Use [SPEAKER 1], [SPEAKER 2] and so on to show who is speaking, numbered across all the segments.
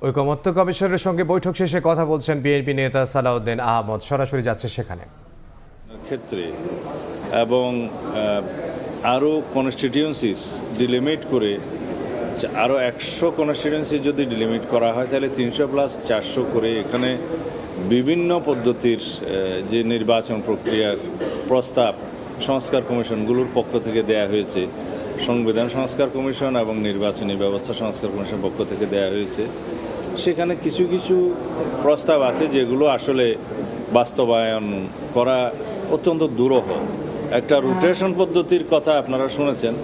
[SPEAKER 1] ঐকমত্য কমিশনের সঙ্গে বৈঠক শেষে কথা বলছেন বিএনপি নেতা সালাউদ্দিন আহমদ। সরাসরি যাচ্ছে সেখানে
[SPEAKER 2] ক্ষেত্রে এবং আরও কনস্টিটিউয়েন্সিস ডিলিমিট করে আরও 100 কনস্টিটিউয়েন্সি যদি ডিলিমিট করা হয় তাহলে 300+400 করে এখানে বিভিন্ন পদ্ধতির যে নির্বাচন প্রক্রিয়ার প্রস্তাব সংস্কার কমিশনগুলোর পক্ষ থেকে দেয়া হয়েছে। সংবিধান সংস্কার কমিশন এবং নির্বাচনী ব্যবস্থা সংস্কার কমিশন পক্ষ থেকে দেয়া হয়েছে। সেখানে কিছু কিছু প্রস্তাব আছে যেগুলো আসলে বাস্তবায়ন করা অত্যন্ত দুরূহ। একটা রোটেশন পদ্ধতির কথা আপনারা শুনেছেন,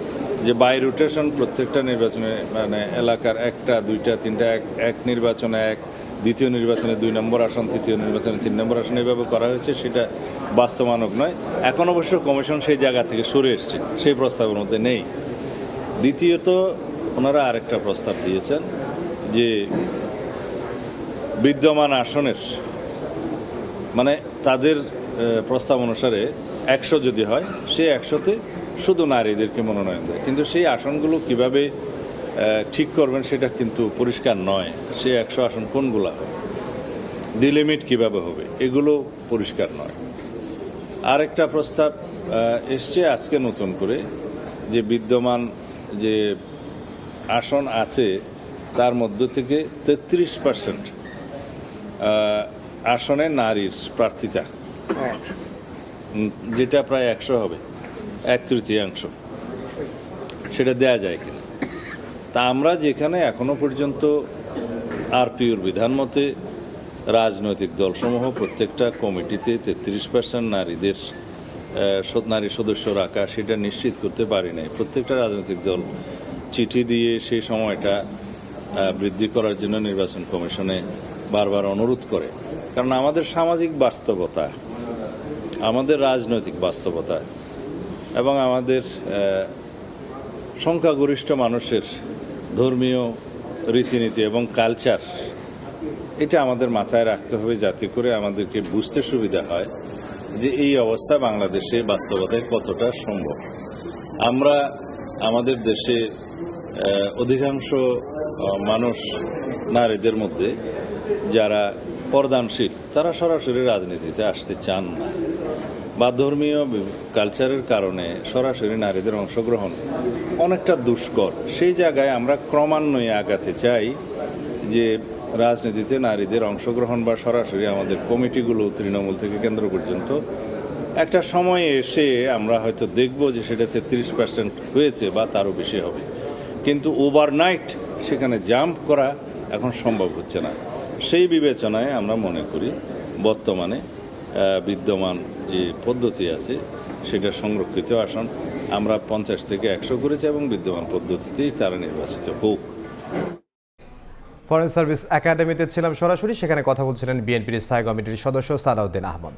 [SPEAKER 2] যে বাই রোটেশন প্রত্যেকটা নির্বাচনে মানে এলাকার 1টা 2টা 3টা এক নির্বাচনে 1, দ্বিতীয় নির্বাচনে 2 নম্বর আসন, তৃতীয় নির্বাচনে 3 নম্বর আসন এভাবে করা হয়েছে। সেটা বাস্তবায়নক নয়। এখন অবশ্য কমিশন সেই জায়গা থেকে সরে এসছে, সেই প্রস্তাবের মধ্যে নেই। দ্বিতীয়ত ওনারা আরেকটা প্রস্তাব দিয়েছেন যে বিদ্যমান আসনের মানে তাদের প্রস্তাব অনুসারে 100 যদি হয় সেই 100তে শুধু নারীদেরকে মনোনয়ন দেয়, কিন্তু সেই আসনগুলো কিভাবে ঠিক করবেন সেটা কিন্তু পরিষ্কার নয়। সেই 100 আসন কোনগুলা, ডিলিমিট কিভাবে হবে, এগুলো পরিষ্কার নয়। আরেকটা প্রস্তাব এসছে আজকে নতুন করে, যে বিদ্যমান যে আসন আছে তার মধ্য থেকে 33% আসনে নারীর প্রার্থিতা, যেটা প্রায় 100 হবে, 1/3 সেটা দেয়া যায় কিনা। তা আমরা যেখানে এখনো পর্যন্ত আরপিওর বিধান মতে রাজনৈতিক দলসমূহ প্রত্যেকটা কমিটিতে 33% নারী সদস্য রাখা সেটা নিশ্চিত করতে পারি নাই। প্রত্যেকটা রাজনৈতিক দল চিঠি দিয়ে সেই সময়টা বৃদ্ধি করার জন্য নির্বাচন কমিশনে বারবার অনুরোধ করে। কারণ আমাদের সামাজিক বাস্তবতা, আমাদের রাজনৈতিক বাস্তবতা এবং আমাদের সংখ্যাগরিষ্ঠ মানুষের ধর্মীয় রীতিনীতি এবং কালচার, এটা আমাদের মাথায় রাখতে হবে যাতে করে আমাদেরকে বুঝতে সুবিধা হয় যে এই অবস্থা বাংলাদেশে বাস্তবতায় কতটা সম্ভব। আমরা আমাদের দেশে অধিকাংশ মানুষ নারীদের মধ্যে যারা পর্দানশীল তারা সরাসরি রাজনীতিতে আসতে চান না, বা ধর্মীয় কালচারের কারণে সরাসরি নারীদের অংশগ্রহণ অনেকটা দুষ্কর। সেই জায়গায় আমরা ক্রমান্বয়ে আগাতে চাই যে রাজনীতিতে নারীদের অংশগ্রহণ বা সরাসরি আমাদের কমিটিগুলো তৃণমূল থেকে কেন্দ্র পর্যন্ত একটা সময়ে এসে আমরা হয়তো দেখব যে সেটা 33% হয়েছে বা তারও বেশি হবে, কিন্তু ওভারনাইট সেখানে জাম্প করা এখন সম্ভব হচ্ছে না। সেই বিবেচনায় আমরা মনে করি বর্তমানে বিদ্যমান যে পদ্ধতি আছে সেটা সংরক্ষিত আসন আমরা 50 থেকে 100 করেছি এবং বিদ্যমান পদ্ধতিতেই তারা নির্বাচিত হোক।
[SPEAKER 1] ফরেন সার্ভিস একাডেমিতে ছিলাম সরাসরি, সেখানে কথা বলছিলেন বিএনপির স্থায়ী কমিটির সদস্য সালাউদ্দিন আহমদ।